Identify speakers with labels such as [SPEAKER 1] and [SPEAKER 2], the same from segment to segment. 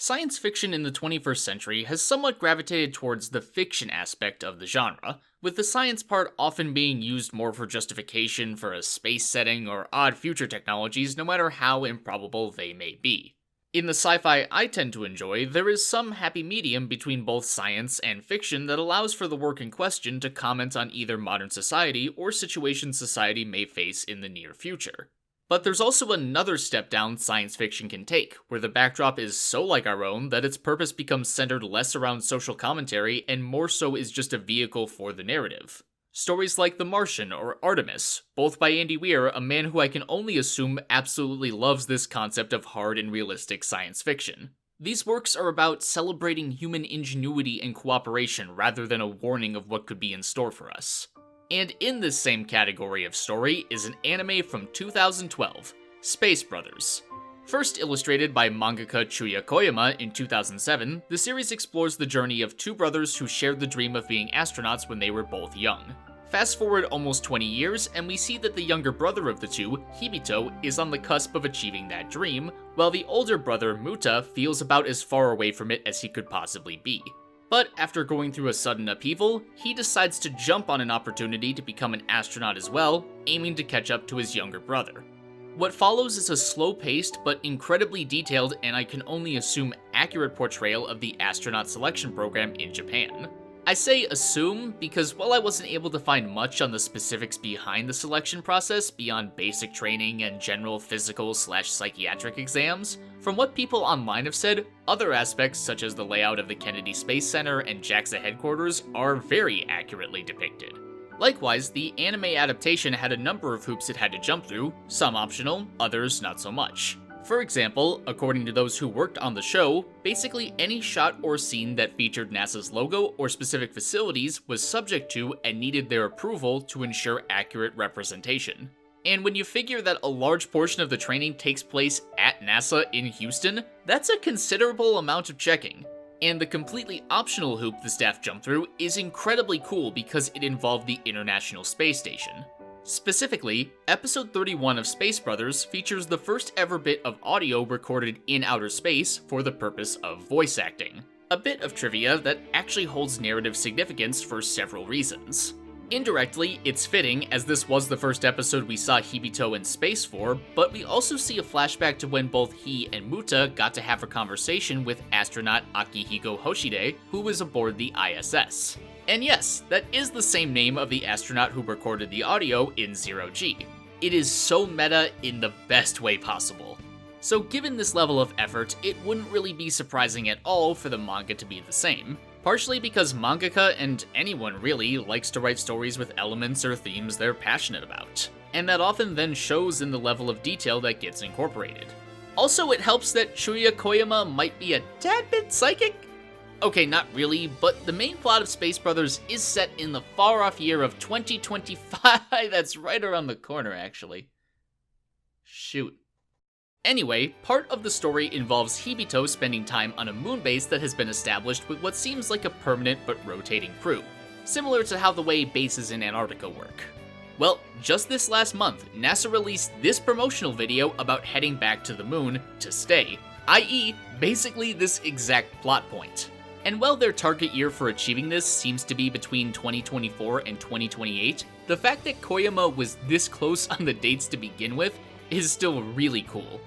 [SPEAKER 1] Science fiction in the 21st century has somewhat gravitated towards the fiction aspect of the genre, with the science part often being used more for justification for a space setting or odd future technologies, no matter how improbable they may be. In the sci-fi I tend to enjoy, there is some happy medium between both science and fiction that allows for the work in question to comment on either modern society or situations society may face in the near future. But there's also another step down science fiction can take, where the backdrop is so like our own that its purpose becomes centered less around social commentary and more so is just a vehicle for the narrative. Stories like The Martian or Artemis, both by Andy Weir, a man who I can only assume absolutely loves this concept of hard and realistic science fiction. These works are about celebrating human ingenuity and cooperation rather than a warning of what could be in store for us. And in this same category of story is an anime from 2012, Space Brothers. First illustrated by mangaka Chuya Koyama in 2007, the series explores the journey of two brothers who shared the dream of being astronauts when they were both young. Fast forward almost 20 years, and we see that the younger brother of the two, Hibito, is on the cusp of achieving that dream, while the older brother, Muta, feels about as far away from it as he could possibly be. But after going through a sudden upheaval, he decides to jump on an opportunity to become an astronaut as well, aiming to catch up to his younger brother. What follows is a slow-paced but incredibly detailed and I can only assume accurate portrayal of the astronaut selection program in Japan. I say assume because while I wasn't able to find much on the specifics behind the selection process beyond basic training and general physical/psychiatric exams, from what people online have said, other aspects such as the layout of the Kennedy Space Center and JAXA headquarters are very accurately depicted. Likewise, the anime adaptation had a number of hoops it had to jump through, some optional, others not so much. For example, according to those who worked on the show, basically any shot or scene that featured NASA's logo or specific facilities was subject to and needed their approval to ensure accurate representation. And when you figure that a large portion of the training takes place at NASA in Houston, that's a considerable amount of checking. And the completely optional hoop the staff jumped through is incredibly cool because it involved the International Space Station. Specifically, episode 31 of Space Brothers features the first ever bit of audio recorded in outer space for the purpose of voice acting. A bit of trivia that actually holds narrative significance for several reasons. Indirectly, it's fitting, as this was the first episode we saw Hibito in space for, but we also see a flashback to when both he and Muta got to have a conversation with astronaut Akihiko Hoshide, who was aboard the ISS. And yes, that is the same name of the astronaut who recorded the audio in Zero G. It is so meta in the best way possible. So given this level of effort, it wouldn't really be surprising at all for the manga to be the same. Partially because mangaka, and anyone really, likes to write stories with elements or themes they're passionate about. And that often then shows in the level of detail that gets incorporated. Also, it helps that Chuya Koyama might be a tad bit psychic. Okay, not really, but the main plot of Space Brothers is set in the far-off year of 2025. That's right around the corner, actually. Shoot. Anyway, part of the story involves Hibito spending time on a moon base that has been established with what seems like a permanent but rotating crew, similar to how the way bases in Antarctica work. Well, just this last month, NASA released this promotional video about heading back to the moon to stay, i.e., basically this exact plot point. And while their target year for achieving this seems to be between 2024 and 2028, the fact that Koyama was this close on the dates to begin with is still really cool.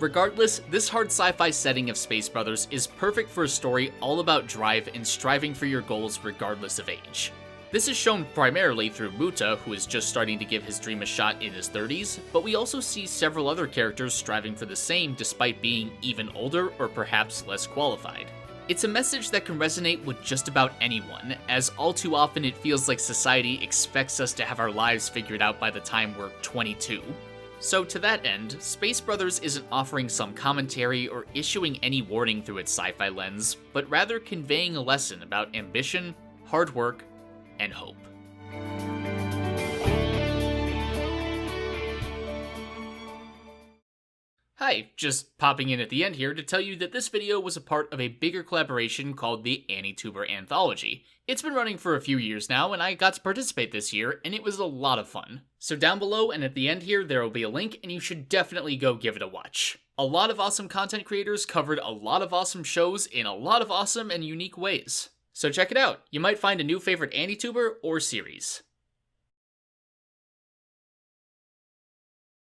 [SPEAKER 1] Regardless, this hard sci-fi setting of Space Brothers is perfect for a story all about drive and striving for your goals regardless of age. This is shown primarily through Muta, who is just starting to give his dream a shot in his 30s, but we also see several other characters striving for the same despite being even older or perhaps less qualified. It's a message that can resonate with just about anyone, as all too often it feels like society expects us to have our lives figured out by the time we're 22. So to that end, Space Brothers isn't offering some commentary or issuing any warning through its sci-fi lens, but rather conveying a lesson about ambition, hard work, and hope. Hi, just popping in at the end here to tell you that this video was a part of a bigger collaboration called the AniTuber Anthology. It's been running for a few years now, and I got to participate this year, and it was a lot of fun. So down below and at the end here, there will be a link, and you should definitely go give it a watch. A lot of awesome content creators covered a lot of awesome shows in a lot of awesome and unique ways. So check it out, you might find a new favorite AniTuber or series.